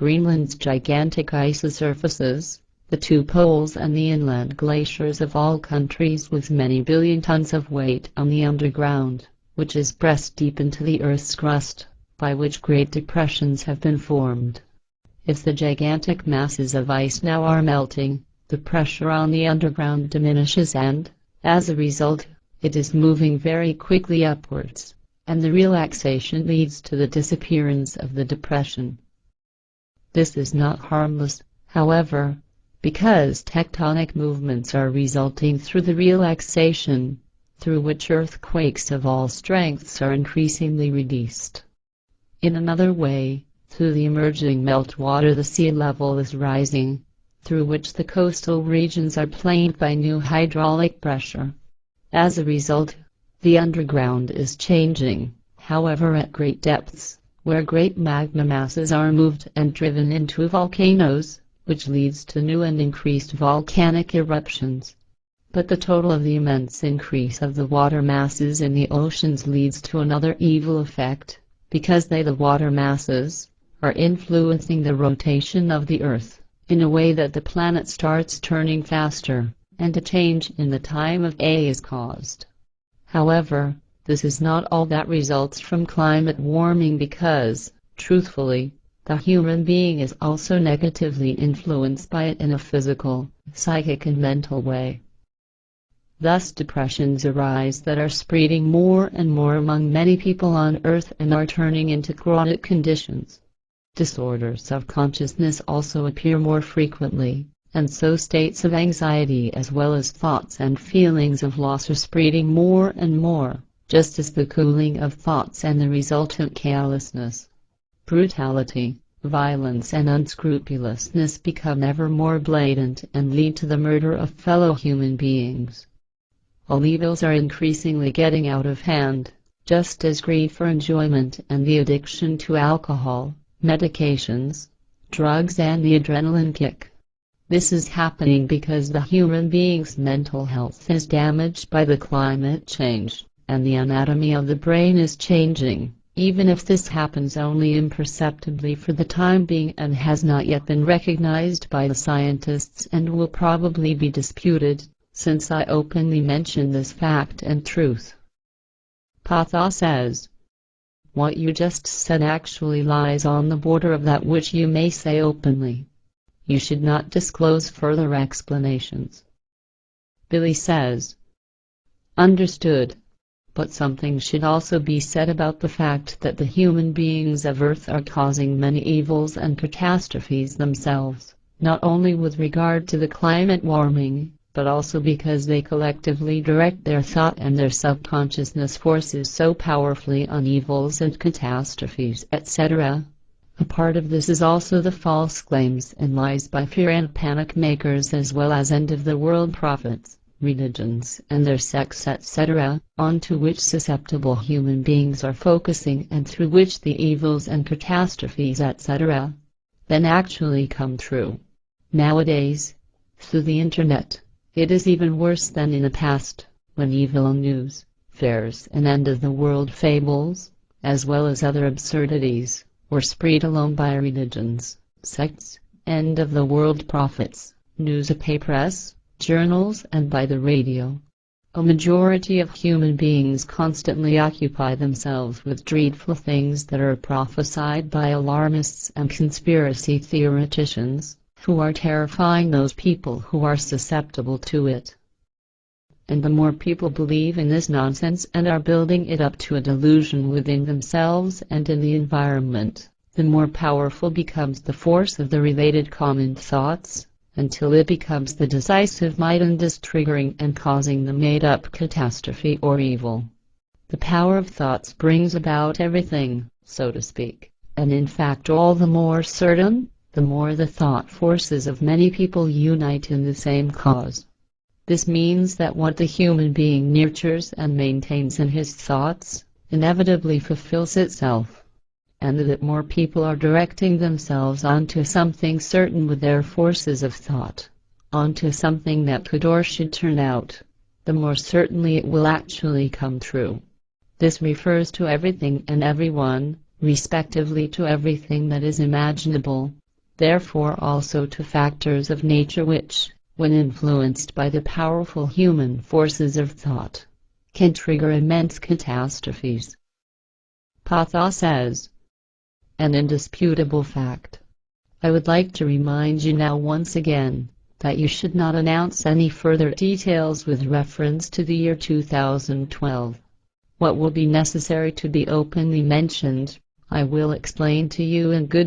Greenland's gigantic ice surfaces, the two poles and the inland glaciers of all countries with many billion tons of weight on the underground, which is pressed deep into the Earth's crust, by which great depressions have been formed. If the gigantic masses of ice now are melting, the pressure on the underground diminishes and, as a result, it is moving very quickly upwards, and the relaxation leads to the disappearance of the depression. This is not harmless, however, because tectonic movements are resulting through the relaxation, through which earthquakes of all strengths are increasingly reduced. In another way, through the emerging meltwater the sea level is rising, through which the coastal regions are planed by new hydraulic pressure. As a result, the underground is changing, however at great depths, where great magma masses are moved and driven into volcanoes, which leads to new and increased volcanic eruptions. But the total of the immense increase of the water masses in the oceans leads to another evil effect, because the water masses are influencing the rotation of the Earth, in a way that the planet starts turning faster, and a change in the time of day is caused. However, this is not all that results from climate warming because, truthfully, the human being is also negatively influenced by it in a physical, psychic and mental way. Thus depressions arise that are spreading more and more among many people on Earth and are turning into chronic conditions. Disorders of consciousness also appear more frequently, and so states of anxiety as well as thoughts and feelings of loss are spreading more and more, just as the cooling of thoughts and the resultant carelessness, brutality, violence and unscrupulousness become ever more blatant and lead to the murder of fellow human beings. All evils are increasingly getting out of hand, just as greed for enjoyment and the addiction to alcohol, medications, drugs and the adrenaline kick. This is happening because the human being's mental health is damaged by the climate change, and the anatomy of the brain is changing, even if this happens only imperceptibly for the time being and has not yet been recognized by the scientists and will probably be disputed, since I openly mention this fact and truth. Patha says, "What you just said actually lies on the border of that which you may say openly. You should not disclose further explanations." Billy says, "Understood. But something should also be said about the fact that the human beings of Earth are causing many evils and catastrophes themselves, not only with regard to the climate warming, but also because they collectively direct their thought and their subconsciousness forces so powerfully on evils and catastrophes, etc. A part of this is also the false claims and lies by fear and panic makers as well as end-of-the-world prophets, religions and their sects, etc., onto which susceptible human beings are focusing and through which the evils and catastrophes, etc., then actually come true. Nowadays, through the internet, it is even worse than in the past, when evil news, fairs and end-of-the-world fables, as well as other absurdities, were spread alone by religions, sects, end-of-the-world prophets, newspapers, journals and by the radio. A majority of human beings constantly occupy themselves with dreadful things that are prophesied by alarmists and conspiracy theoreticians, who are terrifying those people who are susceptible to it. And the more people believe in this nonsense and are building it up to a delusion within themselves and in the environment, the more powerful becomes the force of the related common thoughts, until it becomes the decisive might and is triggering and causing the made-up catastrophe or evil. The power of thoughts brings about everything, so to speak, and in fact all the more certain, the more the thought forces of many people unite in the same cause. This means that what the human being nurtures and maintains in his thoughts, inevitably fulfills itself, and that more people are directing themselves onto something certain with their forces of thought, onto something that could or should turn out, the more certainly it will actually come true. This refers to everything and everyone, respectively to everything that is imaginable, therefore also to factors of nature which, when influenced by the powerful human forces of thought, can trigger immense catastrophes. Patha says, an indisputable fact. I would like to remind you now once again that you should not announce any further details with reference to the year 2012. What will be necessary to be openly mentioned, I will explain to you in good